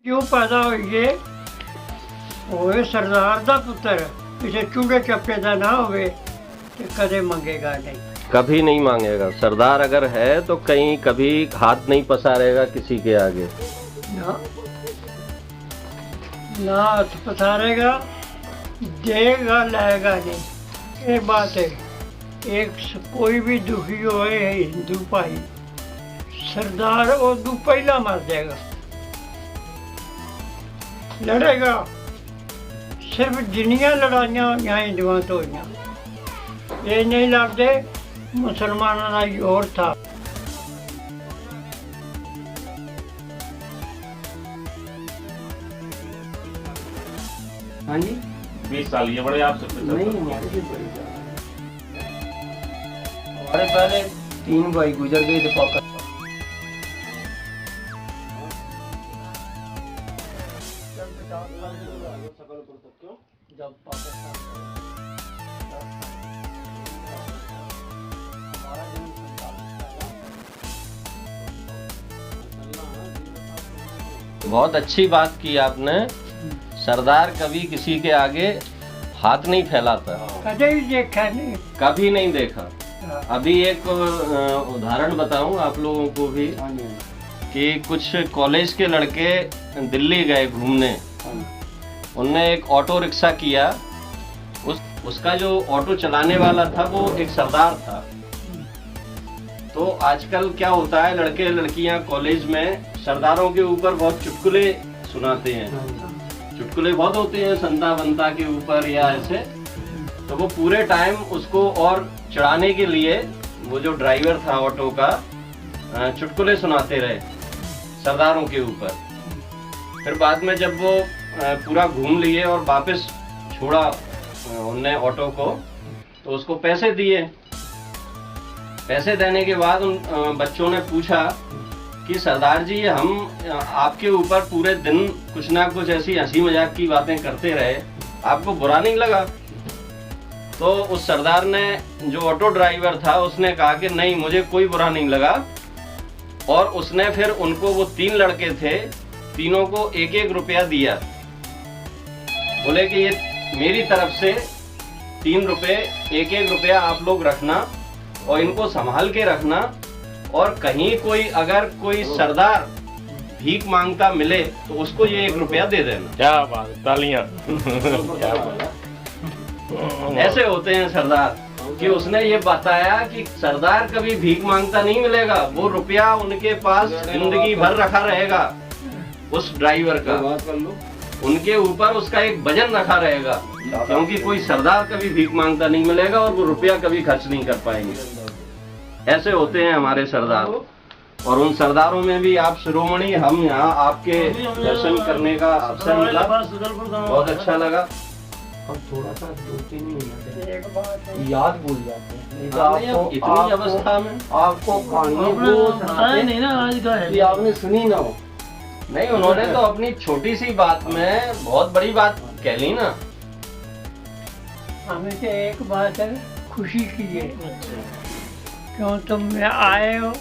क्यों पैदा होइए होए सरदार दा पुत्र किसी चूड़े चप्पे दा ना होवे ते कदे मंगेगा नहीं। कभी नहीं मांगेगा। सरदार अगर है तो कहीं कभी हाथ नहीं पसारेगा किसी के आगे। ना ना हाथ पसारेगा, देगा लाएगा नहीं। ये बात है। कोई भी दुखी होए हिंदू भाई, सरदार उदू पहला मर जाएगा। लड़ेगा सिर्फ जिन्नियां लड़ाइयां होइयां हिंदुआं तो होइयां, ये नहीं लड़ते मुसलमानों का जोर था। हाँ जी 20 साल ये बड़े आपसे कुछ नहीं, हमारे भी बड़ी जान है। हमारे पहले 3 भाई गुजर गए थे पाकिस्तान। जब पाकिस्तान बहुत अच्छी बात की आपने। सरदार कभी किसी के आगे हाथ नहीं फैलाता, कदे भी देखा नहीं। कभी नहीं देखा। अभी एक उदाहरण बताऊं आप लोगों को भी कि कुछ कॉलेज के लड़के दिल्ली गए घूमने। उनने एक ऑटो रिक्शा किया। उसका जो ऑटो चलाने वाला था वो एक सरदार था। तो आजकल क्या होता है, लड़के लड़कियां कॉलेज में सरदारों के ऊपर बहुत चुटकुले सुनाते हैं। चुटकुले बहुत होते हैं संता बंता के ऊपर या ऐसे। तो वो पूरे टाइम उसको और चढ़ाने के लिए वो जो ड्राइवर था ऑटो का चुटकुले सुनाते रहे सरदारों के ऊपर। फिर बाद में जब वो पूरा घूम लिए और वापस छोड़ा उनने ऑटो को, तो उसको पैसे दिए। पैसे देने के बाद उन बच्चों ने पूछा कि सरदार जी हम आपके ऊपर पूरे दिन कुछ ना कुछ ऐसी हंसी मजाक की बातें करते रहे, आपको बुरा नहीं लगा? तो उस सरदार ने, जो ऑटो ड्राइवर था, उसने कहा कि नहीं मुझे कोई बुरा नहीं लगा। और उसने फिर उनको, वो 3 लड़के थे, तीनों को 1-1 रुपया दिया। बोले कि ये मेरी तरफ से 3 रुपए, 1-1 रुपया आप लोग रखना और इनको संभाल के रखना। और कहीं कोई अगर कोई सरदार भीख मांगता मिले तो उसको ये 1 रुपया दे देना। क्या बात, तालियां। ऐसे होते हैं सरदार। कि उसने ये बताया कि सरदार कभी भीख मांगता नहीं मिलेगा, वो रुपया उनके पास जिंदगी भर रखा रहेगा। उस ड्राइवर का उनके ऊपर उसका एक वजन रखा रहेगा, क्योंकि कोई सरदार कभी भीख मांगता नहीं मिलेगा और वो रुपया कभी खर्च नहीं कर पाएंगे। ऐसे होते हैं हमारे सरदार। और उन सरदारों में भी आप शिरोमणि, हम यहाँ आपके दर्शन करने का अवसर मिला, बहुत अच्छा लगा। हम थोड़ा सा 2-3 मिनट एक बात है, याद भूल जाते हैं। इतनी अवस्था में आपको कहानी नहीं ना आज का है, आपने सुनी ना हो। नहीं, उन्होंने तो अपनी छोटी सी बात में बहुत बड़ी बात कह ली ना। हमें से एक बात है, खुशी की है क्यों तुम आए हो,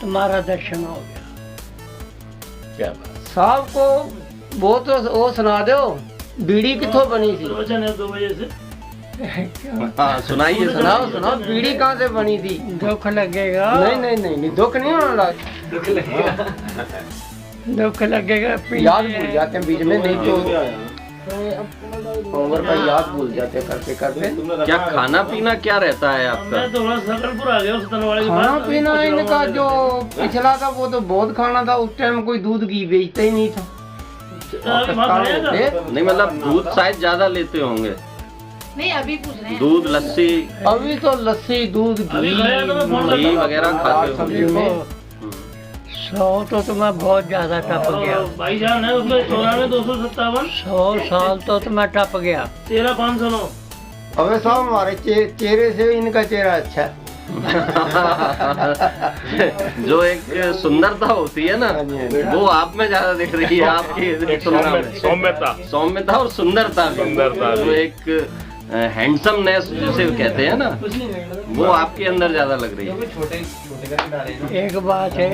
तुम्हारा दर्शन हो गया। क्या बात। साहब को वो सुना दो, बीड़ी कितों बनी थी? 2 बजे से हाँ सुनाइए, सुनाओ बीड़ी कहाँ से बनी थी? दुख लगेगा। नहीं दुख नहीं होना लगा। दुख लगेगा। याद भूल जाते हैं बीच में, नहीं तो उम्र का याद भूल जाते करते करते। क्या खाना पीना क्या रहता है आपका? मैं तो सकलपुर आ गया, खाना पीना इनका जो पिछला था वो तो बहुत खाना था। उस टाइम कोई दूध घी बेचता ही नहीं था। नहीं मतलब दूध शायद ज्यादा लेते होंगे। नहीं अभी पूछ रहे हैं। दूध, लस्सी। अभी तो लस्सी, दूध, घी वगैरह खाते सब्जी में 100 तो तुम्हें बहुत ज्यादा टप गया। भाईजान है उसमें 94 257 100 साल तो तुम्हें टप गया। 13 509। अबे साहब हमारे चेहरे से इनका चेहरा अच्छा है। जो एक सुंदरता होती है ना, वो आप में ज्यादा दिख रही है। आपकी सौम्यता और सुंदरता भी। जो एक हैंडसमनेस जिसे कहते हैं ना, वो आपके अंदर ज्यादा लग रही है। एक बात है,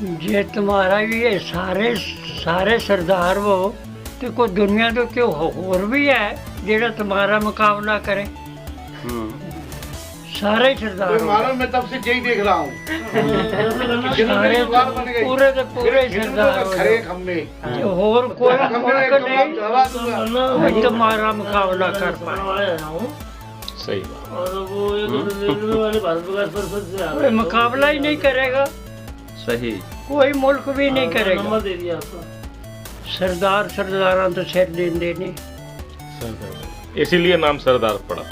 जे तुम्हारा भी ये सारे सारे सरदार हो तो कोई दुनिया तो क्यों होर भी है जेड़ा तुम्हारा मुकाबला करे। सारे सरदार हो। मालूम मैं तब से यही देख रहा हूँ। सारे पूरे के पूरे सरदार हो खरे खम्बे जो होर कोई मुल्क नहीं कोई तुम्हारा मुकाबला कर पाए। आया हूँ सही बात। और वो एक रेलवे वाले भारत विकास परिषद से आ कोई मुकाबला ही नहीं करेगा, सही। कोई मुल्क भी नहीं करेगा। नंबर दे दिया आपको। सरदार सरदारां तो सिर देंदे नहीं। सरदार इसीलिए नाम सरदार पड़ा,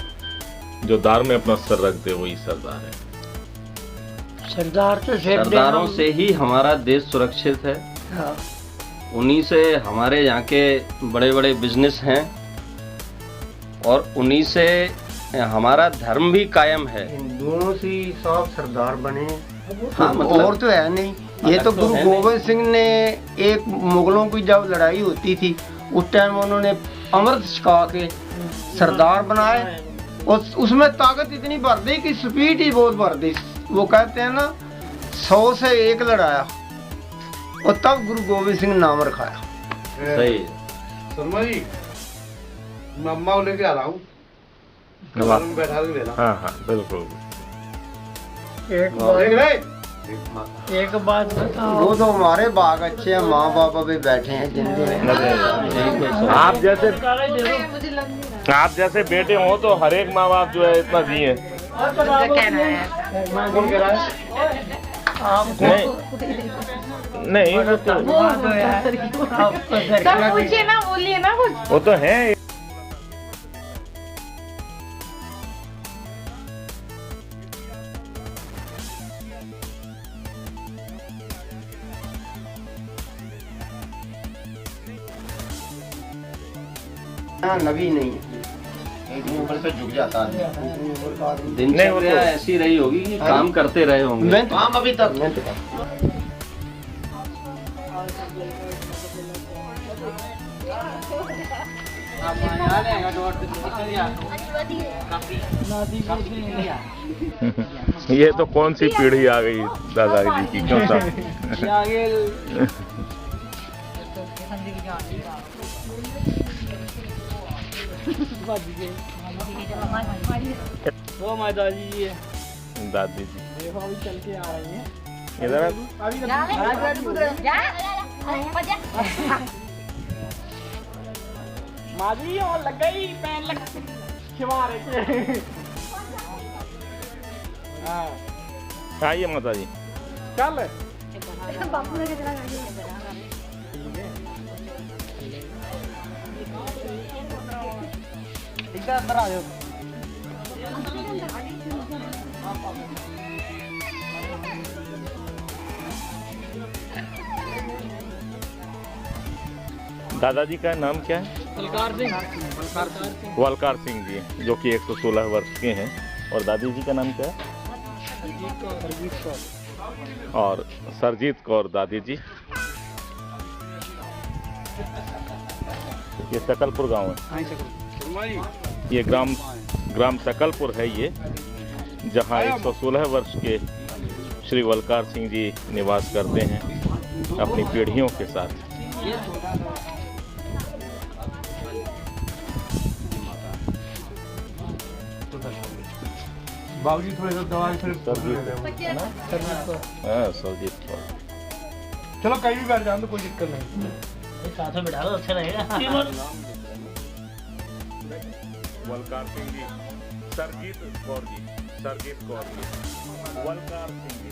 जो दार में अपना सर रख दे वही सरदार है। सरदार तो सिर सरदारों देना- से ही हमारा देश सुरक्षित है। हाँ। उन्हीं से हमारे यहाँ के बड़े बड़े बिजनेस हैं और उन्हीं से हमारा धर्म भी कायम है। हिंदुओं से सब सरदार बने। हाँ, मतलब और तो है नहीं। ये तो अलग तो गुरु है नहीं। गोविंद सिंह ने एक मुगलों की जब लड़ाई होती थी उस टाइम उन्होंने अमृत छका के सरदार बनाए और उसमें ताकत इतनी भर दी कि स्पीड ही बहुत भर दी। वो कहते हैं ना 100 से 1 लड़ाया और तब गुरु गोविंद सिंह नाम रखाया। सही। शर्मा जी मैं अम्मा को लेके आ रहा हूँ। में बैठा के लेना। हाँ हाँ बिल्कुल। एक बात बताओ, वो तो हमारे बाग अच्छे हैं, माँ बाप भी बैठे हैं जिंदगी में। आप जैसे काला ही दे दो। मुझे लग नहीं रहा। आप जैसे बेटे हो तो हर एक माँ बाप जो है इतना जिए। कौन कह रहा है? नहीं वो तो सब पूछिए ना, बोलिए ना कुछ। वो तो है। नबी नहीं ऊपर पे झुक जाता है। दिनचर्या ऐसी रही होगी कि काम करते रहे होंगे। मैं काम अभी तक ये तो कौन सी पीढ़ी आ गई दादाजी की, क्यों साहब? वो माता जी है। दादी जी चल के आ रही है। इधर माजी और लग गई पैन लग खिवारे के। आइए माता जी। चल बापू ने कितना गाड़ी इधर अंदर आ जाओ। दादाजी का नाम क्या है? वलकार सिंह जी, जो कि 116 वर्ष के हैं। और दादी जी का नाम क्या है? और सरजीत कौर दादी जी। ये सकलपुर गांव है। ये ग्राम सकलपुर है ये, जहां 116 वर्ष के श्री वलकार सिंह जी निवास करते हैं अपनी पीढ़ियों के साथ। बाबूजी थोड़े सा दवा हाँ सरजीत कौर। चलो कहीं भी बैठ जाओ तो कोई दिक्कत नहीं। साथ में बिठा दो, अच्छा रहेगा। वलकार सिंह जी, सरजीत कौर जी, वलकार सिंह जी।